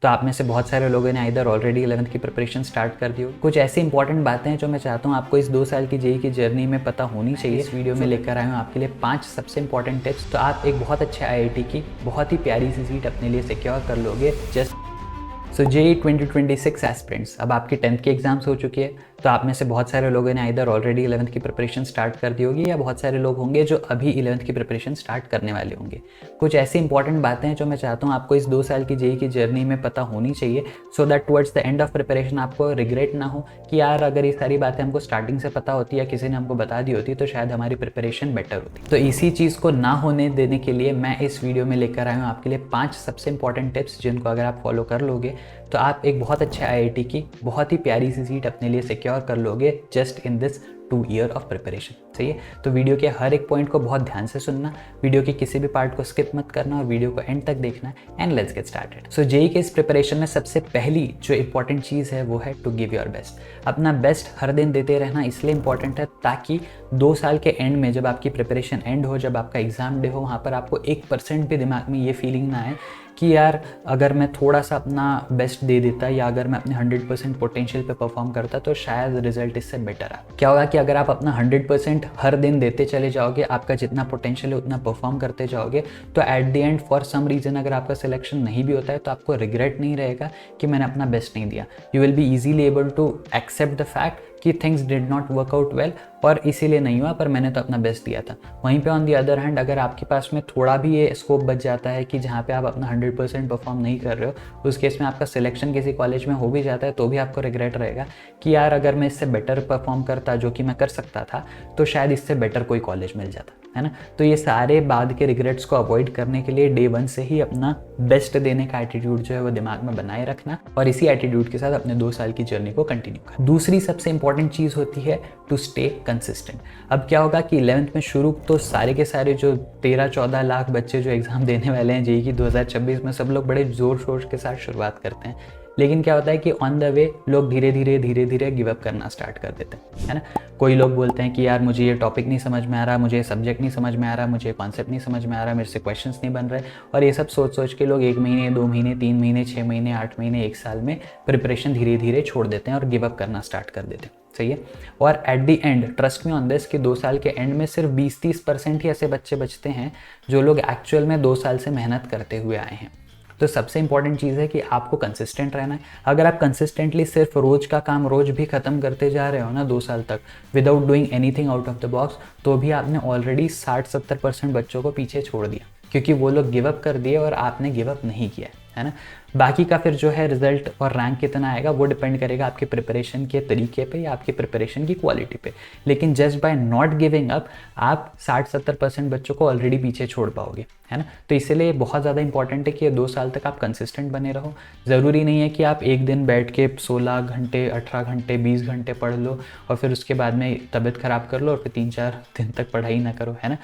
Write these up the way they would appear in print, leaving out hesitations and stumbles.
तो आप में से बहुत सारे लोगों ने इधर ऑलरेडी 11th की प्रिपरेशन स्टार्ट कर दी हो। कुछ ऐसी इंपॉर्टेंट बातें हैं जो मैं चाहता हूँ आपको इस 2 साल की जेईई की जर्नी में पता होनी चाहिए। इस वीडियो में लेकर आया हूँ आपके लिए 5 सबसे इंपॉर्टेंट टिप्स, तो आप एक बहुत अच्छे आईआईटी की बहुत ही प्यारी सी सीट अपने लिए सिक्योर कर लोगे। सो जेईई 2026 एस्पिरेंट्स, अब आपकी 10th की एग्जाम्स हो चुकी है, तो आप में से बहुत सारे लोगों ने इधर ऑलरेडी 11th की प्रिपरेशन स्टार्ट कर दी होगी या बहुत सारे लोग होंगे जो अभी 11th की प्रिपरेशन स्टार्ट करने वाले होंगे। कुछ ऐसी इंपॉर्टेंट बातें हैं जो मैं चाहता हूँ आपको इस 2 साल की जेईई की जर्नी में पता होनी चाहिए, so that towards the end of preparation आपको रिग्रेट ना हो कि यार अगर ये सारी बातें हमको स्टार्टिंग से पता होती या किसी ने हमको बता दी होती तो शायद हमारी प्रिपरेशन बेटर होती। तो इसी चीज़ को ना होने देने के लिए मैं इस वीडियो में लेकर आया हूँ आपके लिए 5 सबसे इंपॉर्टेंट टिप्स, जिनको अगर आप फॉलो कर लोगे तो आप एक बहुत अच्छे आईआईटी की बहुत ही प्यारी सी सीट अपने लिए सिक्योर कर लोगे just in this 2 year of preparation. सही है, तो वीडियो के हर एक पॉइंट को बहुत ध्यान से सुनना, वीडियो के किसी भी पार्ट को स्किप मत करना और वीडियो को एंड तक देखना। And let's get started. So JEE के इस प्रिपरेशन में सबसे पहली जो इंपॉर्टेंट चीज़ है वो है टू गिव योर बेस्ट। अपना बेस्ट हर दिन देते रहना इसलिए इंपॉर्टेंट है ताकि 2 साल के एंड में जब आपकी प्रिपरेशन एंड हो, जब आपका एग्जाम डे हो, वहाँ पर आपको 1% भी दिमाग में ये फीलिंग ना आए कि यार अगर मैं थोड़ा सा अपना बेस्ट दे देता या अगर मैं अपने 100% पोटेंशियल पे परफॉर्म करता तो शायद रिजल्ट इससे बेटर आ। क्या होगा कि अगर आप अपना 100% हर दिन देते चले जाओगे, आपका जितना पोटेंशियल है उतना परफॉर्म करते जाओगे, तो at the end for some reason अगर आपका सिलेक्शन नहीं भी होता है तो आपको रिग्रेट नहीं रहेगा कि मैंने अपना बेस्ट नहीं दिया। You will be easily able to accept the fact कि things did not work out well और इसीलिए नहीं हुआ, पर मैंने तो अपना बेस्ट दिया था। वहीं पे ऑन दी अदर हैंड अगर आपके पास में थोड़ा भी ये स्कोप बच जाता है कि जहाँ पे आप अपना 100% परफॉर्म नहीं कर रहे हो, उस केस में आपका सिलेक्शन किसी कॉलेज में हो भी जाता है तो भी आपको रिग्रेट रहेगा कि यार अगर मैं इससे बेटर परफॉर्म करता, जो कि मैं कर सकता था, तो शायद इससे बेटर कोई कॉलेज मिल जाता, है ना। तो ये सारे बाद के रिग्रेट्स को अवॉइड करने के लिए डे 1 से ही अपना बेस्ट देने का एटीट्यूड जो है वो दिमाग में बनाए रखना और इसी एटीट्यूड के साथ अपने 2 साल की जर्नी को कंटिन्यू करना। दूसरी सबसे इंपॉर्टेंट चीज़ होती है टू स्टे कंसिस्टेंट। अब क्या होगा कि 11th में शुरू तो सारे के सारे जो 13-14 लाख बच्चे जो एग्ज़ाम देने वाले हैं जेईई की 2026 में, सब लोग बड़े ज़ोर शोर के साथ शुरुआत करते हैं, लेकिन क्या होता है कि ऑन द वे लोग धीरे धीरे गिव अप करना स्टार्ट कर देते हैं, है ना। कोई लोग बोलते हैं कि यार मुझे ये टॉपिक नहीं समझ में आ रहा, मुझे ये सब्जेक्ट नहीं समझ में आ रहा, मुझे कॉन्सेप्ट नहीं समझ में आ रहा, मेरे से क्वेश्चंस नहीं बन रहे, और ये सब सोच के लोग 1 महीने, 2 महीने, 3 महीने, 6 महीने, 8 महीने, 1 साल में प्रिपरेशन धीरे धीरे छोड़ देते हैं और गिव अप करना स्टार्ट कर देते हैं। सही है, और eight the and trust me on this कि 2 साल के एंड में सिर्फ 20-30% ही ऐसे बच्चे बचते हैं जो लोग एक्चुअल में 2 साल से मेहनत करते हुए आए हैं। तो सबसे इंपॉर्टेंट चीज़ है कि आपको कंसिस्टेंट रहना है। अगर आप कंसिस्टेंटली सिर्फ रोज का काम रोज भी ख़त्म करते जा रहे हो ना 2 साल तक without doing anything out of the box, तो भी आपने ऑलरेडी 60-70% बच्चों को पीछे छोड़ दिया, क्योंकि वो लोग गिव अप कर दिए और आपने गिव अप नहीं किया, है ना। बाकी का फिर जो है रिजल्ट और रैंक कितना आएगा वो डिपेंड करेगा आपके प्रिपरेशन के तरीके पे या आपके प्रिपरेशन की क्वालिटी पे, लेकिन just by not giving up आप 60-70% बच्चों को ऑलरेडी पीछे छोड़ पाओगे, है ना। तो इसलिए बहुत ज़्यादा इंपॉर्टेंट है कि 2 साल तक आप कंसिस्टेंट बने रहो। ज़रूरी नहीं है कि आप एक दिन बैठ के 16 घंटे, 18 घंटे, 20 घंटे पढ़ लो और फिर उसके बाद में तबीयत ख़राब कर लो और फिर 3-4 दिन तक पढ़ाई ना करो, है ना।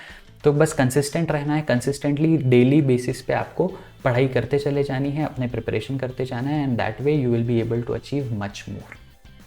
तो बस कंसिस्टेंट रहना है, कंसिस्टेंटली डेली बेसिस पे आपको पढ़ाई करते चले जानी है, अपने प्रिपरेशन करते जाना है, and that way you will be able to achieve much more.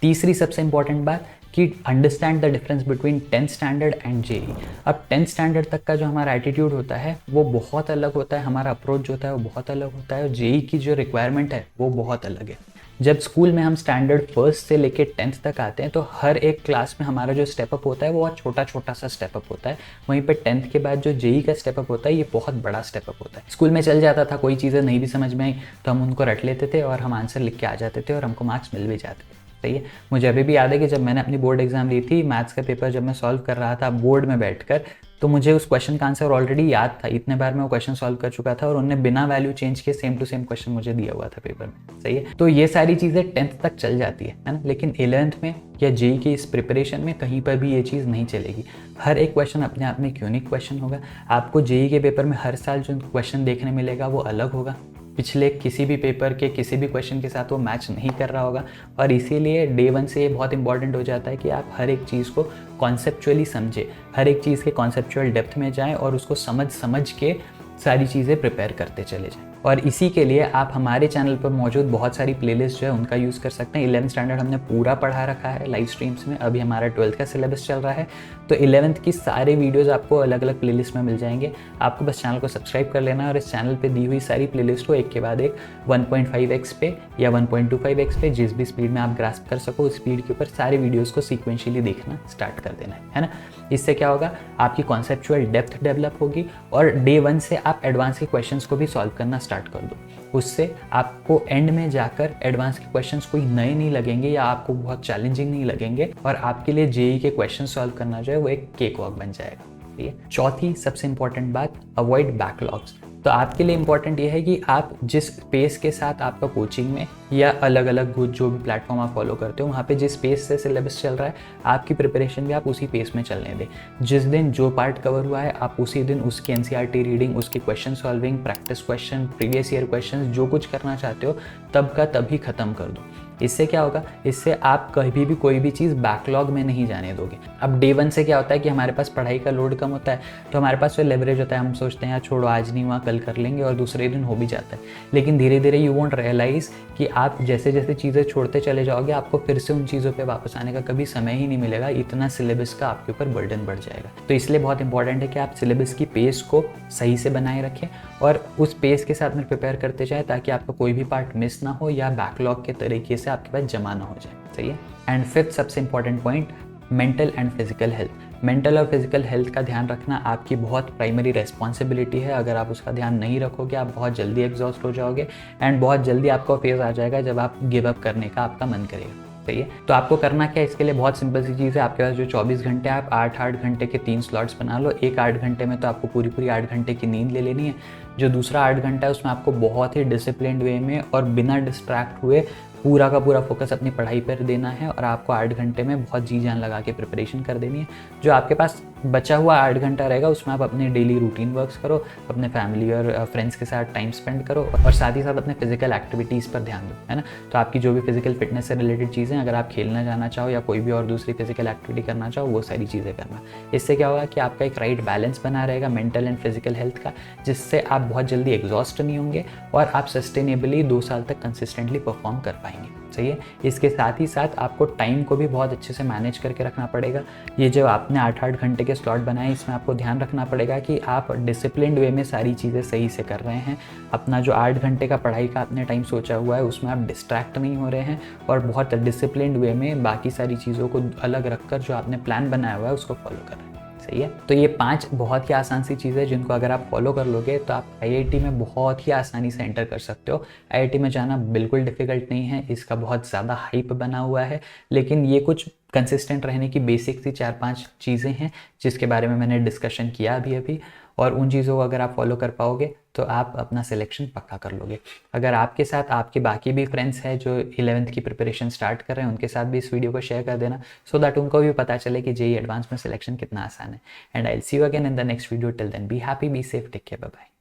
तीसरी सबसे इंपॉर्टेंट बात कि understand the difference between 10th standard and JEE. अब 10th स्टैंडर्ड तक का जो हमारा एटीट्यूड होता है वो बहुत अलग होता है, हमारा अप्रोच जो होता है वो बहुत अलग होता है, और जेईई की जो रिक्वायरमेंट है वो बहुत अलग है। जब स्कूल में हम स्टैंडर्ड 1st से लेके 10th तक आते हैं तो हर एक क्लास में हमारा जो स्टेप अप होता है वो बहुत छोटा छोटा सा स्टेप अप होता है, वहीं पे 10th के बाद जो जेईई का स्टेप अप होता है ये बहुत बड़ा स्टेप अप होता है। स्कूल में चल जाता था, कोई चीज़ें नहीं भी समझ में आई तो हम उनको रट लेते थे और हम आंसर लिख के आ जाते थे और हमको मार्क्स मिल भी जाते थे। सही है, मुझे अभी भी याद है कि जब मैंने अपनी बोर्ड एग्जाम दी थी, मैथ्स का पेपर जब मैं सॉल्व कर रहा था बोर्ड में बैठकर, तो मुझे उस क्वेश्चन का आंसर ऑलरेडी याद था, इतने बार मैं वो क्वेश्चन सॉल्व कर चुका था और उन्होंने बिना वैल्यू चेंज किए सेम टू सेम क्वेश्चन मुझे दिया हुआ था पेपर में। सही है, तो ये सारी चीज़ें 10th तक चल जाती है ना, लेकिन 11th में या जेईई की इस प्रिपरेशन में कहीं पर भी ये चीज़ नहीं चलेगी। हर एक क्वेश्चन अपने आप में एक यूनिक क्वेश्चन होगा। आपको जेईई के पेपर में हर साल जो क्वेश्चन देखने मिलेगा वो अलग होगा, पिछले किसी भी पेपर के किसी भी क्वेश्चन के साथ वो मैच नहीं कर रहा होगा, और इसीलिए डे 1 से ये बहुत इंपॉर्टेंट हो जाता है कि आप हर एक चीज़ को कॉन्सेप्चुअली समझे, हर एक चीज़ के कॉन्सेप्चुअल डेप्थ में जाएं और उसको समझ के सारी चीज़ें प्रिपेयर करते चले जाएं। और इसी के लिए आप हमारे चैनल पर मौजूद बहुत सारी प्लेलिस्ट जो है उनका यूज़ कर सकते हैं। 11th स्टैंडर्ड हमने पूरा पढ़ा रखा है लाइव स्ट्रीम्स में, अभी हमारा 12th का सिलेबस चल रहा है, तो 11th की सारे वीडियोज़ आपको अलग अलग प्लेलिस्ट में मिल जाएंगे। आपको बस चैनल को सब्सक्राइब कर लेना और इस चैनल पे दी हुई सारी प्लेलिस्ट को एक के बाद एक 1.5x पे या 1.25x पे जिस भी स्पीड में आप ग्रास्प कर सको उस स्पीड के ऊपर सारे वीडियोज़ को सीक्वेंशियली देखना स्टार्ट कर देना है ना। इससे क्या होगा, आपकी कॉन्सेप्चुअल डेप्थ डेवलप होगी और डे 1 से आप एडवांस के क्वेश्चंस को भी सॉल्व करना स्टार्ट कर दो। उससे आपको एंड में जाकर एडवांस के क्वेश्चंस कोई नए नहीं लगेंगे या आपको बहुत चैलेंजिंग नहीं लगेंगे और आपके लिए जेईई के क्वेश्चन सॉल्व करना जो है वो एक केक वॉक बन जाएगा। ठीक है। चौथी सबसे इंपॉर्टेंट बात, अवॉइड बैकलॉग्स। तो आपके लिए इंपॉर्टेंट ये है कि आप जिस पेस के साथ आपका कोचिंग में या अलग अलग जो भी प्लेटफॉर्म आप फॉलो करते हो वहाँ पे जिस पेस से सिलेबस चल रहा है आपकी प्रिपरेशन भी आप उसी पेस में चलने दें। जिस दिन जो पार्ट कवर हुआ है आप उसी दिन उसकी एनसीईआरटी रीडिंग, उसकी question solving, practice question, previous year question, जो कुछ करना चाहते हो तब का तभी ख़त्म कर दो। इससे क्या होगा, इससे आप कभी भी कोई भी चीज़ बैकलॉग में नहीं जाने दोगे। अब डे 1 से क्या होता है कि हमारे पास पढ़ाई का लोड कम होता है तो हमारे पास जो लेवरेज होता है, हम सोचते हैं यार छोड़ो आज नहीं हुआ कल कर लेंगे और दूसरे दिन हो भी जाता है। लेकिन धीरे धीरे यू वोंट रियलाइज़ कि आप जैसे जैसे चीज़ें छोड़ते चले जाओगे आपको फिर से उन चीज़ों पे वापस आने का कभी समय ही नहीं मिलेगा, इतना सिलेबस का आपके ऊपर बर्डन बढ़ जाएगा। तो इसलिए बहुत इंपॉर्टेंट है कि आप सिलेबस की पेस को सही से बनाए रखें और उस पेस के साथ में प्रिपेयर करते जाए ताकि आपका कोई भी पार्ट मिस ना हो या बैकलॉग के तरीके से आपके पास जमा ना हो जाए। सही है। एंड फिफ्थ सबसे important point, mental and physical health. Mental और फिजिकल हेल्थ का ध्यान रखना आपकी बहुत प्राइमरी रेस्पॉन्सिबिलिटी है। अगर आप उसका ध्यान नहीं रखोगे आप बहुत जल्दी एग्जॉस्ट हो जाओगे एंड बहुत जल्दी आपको फेज आ जाएगा जब आप गिव अप करने का आपका मन करेगा। सही है। तो आपको करना क्या है, इसके लिए बहुत सिंपल सी चीज़ है। आपके पास जो 24 घंटे आप 8-8 घंटे के 3 स्लॉट्स बना लो। एक 8 घंटे में तो आपको पूरी 8 घंटे की नींद ले लेनी है। जो दूसरा 8 घंटा है उसमें आपको बहुत ही डिसिप्लिन्ड वे में और बिना डिस्ट्रैक्ट हुए पूरा का पूरा फोकस अपनी पढ़ाई पर देना है और आपको 8 घंटे में बहुत जी जान लगा के प्रिपरेशन कर देनी है। जो आपके पास बचा हुआ 8 घंटा रहेगा उसमें आप अपने डेली रूटीन वर्क्स करो, अपने फैमिली और फ्रेंड्स के साथ टाइम स्पेंड करो और साथ ही साथ अपने फिजिकल एक्टिविटीज़ पर ध्यान दो, है ना। तो आपकी जो भी फिजिकल फिटनेस से रिलेटेड चीज़ें, अगर आप खेलना जाना चाहो या कोई भी और दूसरी फिजिकल एक्टिविटी करना चाहो वो सारी चीज़ें करना। इससे क्या होगा कि आपका एक राइट बैलेंस बना रहेगा मेंटल एंड फिजिकल हेल्थ का, जिससे आप बहुत जल्दी एग्जॉस्ट नहीं होंगे और आप सस्टेनेबली 2 साल तक कंसिस्टेंटली परफॉर्म कर पाएंगे। सही है। इसके साथ ही साथ आपको टाइम को भी बहुत अच्छे से मैनेज करके रखना पड़ेगा। ये जो आपने 8-8 घंटे के स्लॉट बनाए इसमें आपको ध्यान रखना पड़ेगा कि आप डिसिप्लिन्ड वे में सारी चीज़ें सही से कर रहे हैं। अपना जो 8 घंटे का पढ़ाई का आपने टाइम सोचा हुआ है उसमें आप डिस्ट्रैक्ट नहीं हो रहे हैं और बहुत डिसिप्लिन्ड वे में बाकी सारी चीज़ों को अलग रखकर जो आपने प्लान बनाया हुआ है उसको फॉलो कर रहे हैं। सही है। तो ये 5 बहुत ही आसान सी चीज़ें हैं जिनको अगर आप फॉलो कर लोगे तो आप आईआईटी में बहुत ही आसानी से एंटर कर सकते हो। आईआईटी में जाना बिल्कुल डिफ़िकल्ट नहीं है, इसका बहुत ज़्यादा हाइप बना हुआ है, लेकिन ये कुछ कंसिस्टेंट रहने की बेसिक सी 4-5 चीज़ें हैं जिसके बारे में मैंने डिस्कशन किया अभी और उन चीज़ों को अगर आप फॉलो कर पाओगे तो आप अपना सिलेक्शन पक्का कर लोगे। अगर आपके साथ आपके बाकी भी फ्रेंड्स हैं जो 11th की प्रिपरेशन स्टार्ट कर रहे हैं उनके साथ भी इस वीडियो को शेयर कर देना सो दैट उनको भी पता चले कि जेईई एडवांस में सिलेक्शन कितना आसान है। And I will see you again in the next video. Till then be happy, be safe, take care, bye bye.